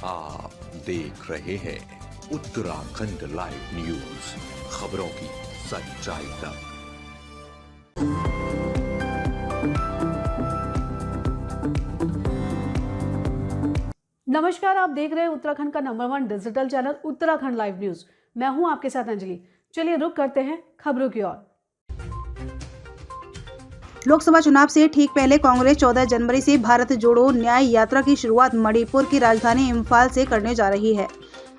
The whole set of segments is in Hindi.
आप देख रहे हैं उत्तराखंड लाइव न्यूज, खबरों की सच्चाई तक। नमस्कार, आप देख रहे हैं उत्तराखंड का number 1 digital channel Uttarakhand live news. मैं हूं आपके साथ अंजलि। चलिए रुक करते हैं खबरों की ओर। लोकसभा चुनाव से ठीक पहले कांग्रेस 14 जनवरी से भारत जोड़ो न्याय यात्रा की शुरुआत मणिपुर की राजधानी इम्फाल से करने जा रही है।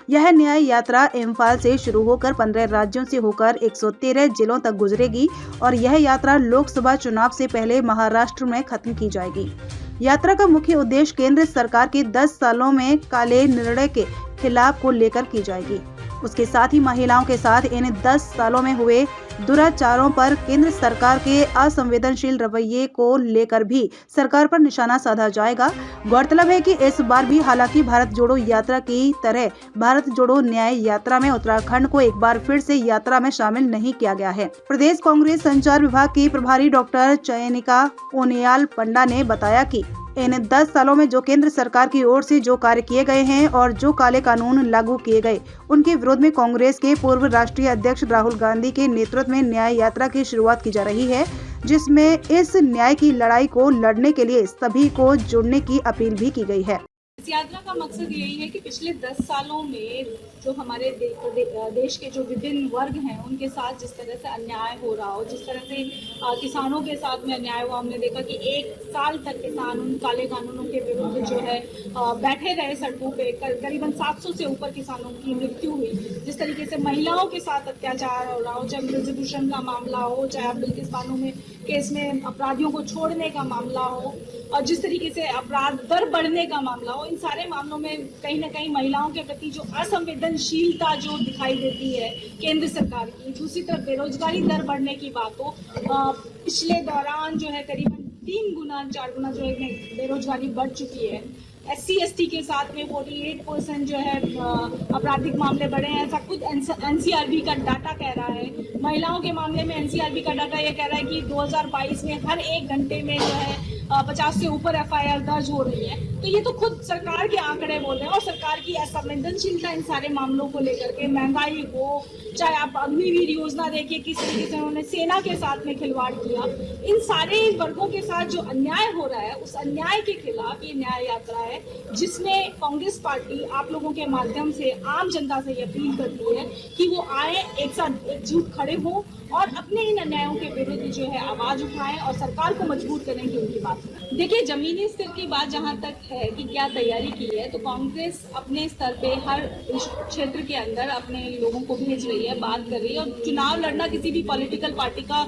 यह न्याय यात्रा इम्फाल से शुरू होकर 15 राज्यों से होकर 113 जिलों तक गुजरेगी और यह यात्रा लोकसभा चुनाव से पहले महाराष्ट्र में खत्म की जाएगी। यात्रा का मुख्य उद्देश्य केंद्र सरकार के 10 सालों में काले निर्णय के खिलाफ को लेकर की जाएगी। उसके साथ ही महिलाओं के साथ इन 10 सालों में हुए दुराचारों पर केंद्र सरकार के असंवेदनशील रवैये को लेकर भी सरकार पर निशाना साधा जाएगा। गौरतलब है कि इस बार भी हालांकि भारत जोड़ो यात्रा की तरह भारत जोड़ो न्याय यात्रा में उत्तराखंड को एक बार फिर से यात्रा में शामिल नहीं किया गया है। प्रदेश कांग्रेस संचार विभाग की प्रभारी डॉक्टर चयनिका ओनियाल पंडा ने बताया कि इन 10 सालों में जो केंद्र सरकार की ओर से जो कार्य किए गए हैं और जो काले कानून लागू किए गए, उनके विरोध में कांग्रेस के पूर्व राष्ट्रीय अध्यक्ष राहुल गांधी के नेतृत्व में न्याय यात्रा की शुरुआत की जा रही है, जिसमें इस न्याय की लड़ाई को लड़ने के लिए सभी को जुड़ने की अपील भी की गई है। इस यात्रा का मकसद यही है कि पिछले 10 सालों में जो हमारे देश के जो विभिन्न वर्ग हैं उनके साथ जिस तरह से अन्याय हो रहा हो, जिस तरह से किसानों के साथ में अन्याय हुआ, हमने देखा कि 1 साल तक किसान उन काले कानूनों के विरुद्ध जो है बैठे रहे सड़कों पे। करीबन 700 से ऊपर किसानों की मृत्यु हुई। जिस तरीके से महिलाओं के साथ अत्याचार हो रहा हो, चाहे ब्रिजभूषण का मामला हो, चाहे अब्दुल बानो में केस में अपराधियों को छोड़ने का मामला हो, और जिस तरीके से अपराध दर बढ़ने का मामला हो, इन सारे मामलों में कहीं ना कहीं महिलाओं के प्रति जो असंवेदनशीलता जो दिखाई देती है केंद्र सरकार की। दूसरी तरफ बेरोजगारी दर बढ़ने की बात हो, पिछले दौरान जो है करीबन 3 गुना 4 गुना जो है बेरोजगारी बढ़ चुकी है। SC/ST के साथ में 48% जो है आपराधिक मामले बढ़े हैं, ऐसा कुछ NCRB का डाटा कह रहा है। महिलाओं के मामले में NCRB का डाटा ये कह रहा है कि 2022 में हर 1 घंटे में जो है 50 से ऊपर FIR दर्ज हो रही है। तो ये तो खुद सरकार के आंकड़े बोल रहे हैं, और सरकार की असंवेदनशीलता इन सारे मामलों को लेकर के, महंगाई को, चाहे आप अग्निवीर योजना देखिए किस तरीके से उन्होंने सेना के साथ में खिलवाड़ किया, इन सारे वर्गों के साथ जो अन्याय हो रहा है उस अन्याय के खिलाफ ये न्याय यात्रा है, जिसमें कांग्रेस पार्टी आप लोगों के माध्यम से आम जनता से ये अपील करती है कि वो आए, एक साथ एकजुट खड़े हों और अपने इन अन्यायों के विरुद्ध जो है आवाज उठाएं और सरकार को मजबूर करें कि उनकी बात सुने। देखिए, जमीनी स्तर की बात जहां तक है कि क्या तैयारी की है, तो कांग्रेस अपने स्तर पे हर क्षेत्र के अंदर अपने लोगों को भेज रही है, बात कर रही है। और चुनाव लड़ना किसी भी पॉलिटिकल पार्टी का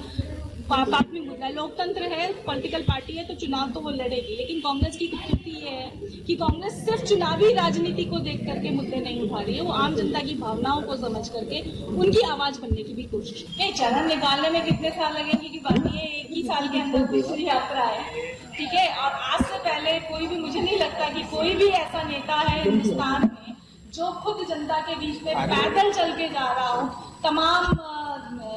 प्राथमिक मुद्दा है। लोकतंत्र है, पॉलिटिकल पार्टी है, तो चुनाव तो वो लड़ेगी। लेकिन कांग्रेस की खूबी ये है कि कांग्रेस सिर्फ चुनावी राजनीति को देख करके मुद्दे नहीं उठा रही है, वो आम जनता की भावनाओं को समझ करके उनकी आवाज बनने की भी कोशिश है। चरण निकालने में कितने साल लगेंगे की बात नहीं है, 1 ही साल के अंदर दूसरी यात्रा है, ठीक है। और आज से पहले कोई भी, मुझे नहीं लगता कि कोई भी ऐसा नेता है हिंदुस्तान में जो खुद जनता के बीच में पैदल चल के जा रहा हो, तमाम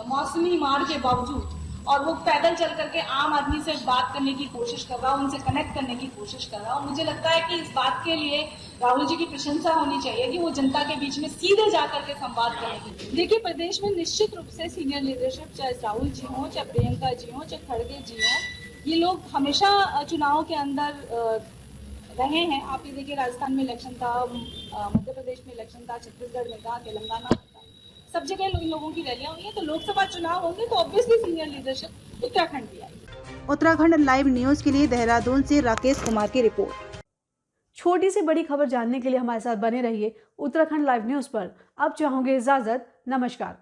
मौसमी मार के बावजूद, और वो पैदल चल करके आम आदमी से बात करने की कोशिश कर रहा हो, उनसे कनेक्ट करने की कोशिश कर रहा हो। मुझे लगता है कि इस बात के लिए राहुल जी की प्रशंसा होनी चाहिए कि वो जनता के बीच में सीधे जाकर के संवाद करेंगे। देखिए, प्रदेश में निश्चित रूप से सीनियर लीडरशिप, चाहे राहुल जी हों, चाहे प्रियंका जी हों, चाहे खड़गे जी हों, ये लोग हमेशा चुनाव के अंदर रहे हैं। आप ये देखिए, राजस्थान में इलेक्शन था, मध्य प्रदेश में इलेक्शन था, छत्तीसगढ़ में था, तेलंगाना में था, सब जगह लोगों की रैलियां हुई है। तो लोकसभा चुनाव होंगे तो ऑब्वियसली सीनियर लीडरशिप उत्तराखंड भी आएगी। उत्तराखंड लाइव न्यूज के लिए देहरादून से राकेश कुमार की रिपोर्ट। छोटी से बड़ी खबर जानने के लिए हमारे साथ बने रहिए उत्तराखंड लाइव न्यूज पर। अब चाहूंगे इजाजत, नमस्कार।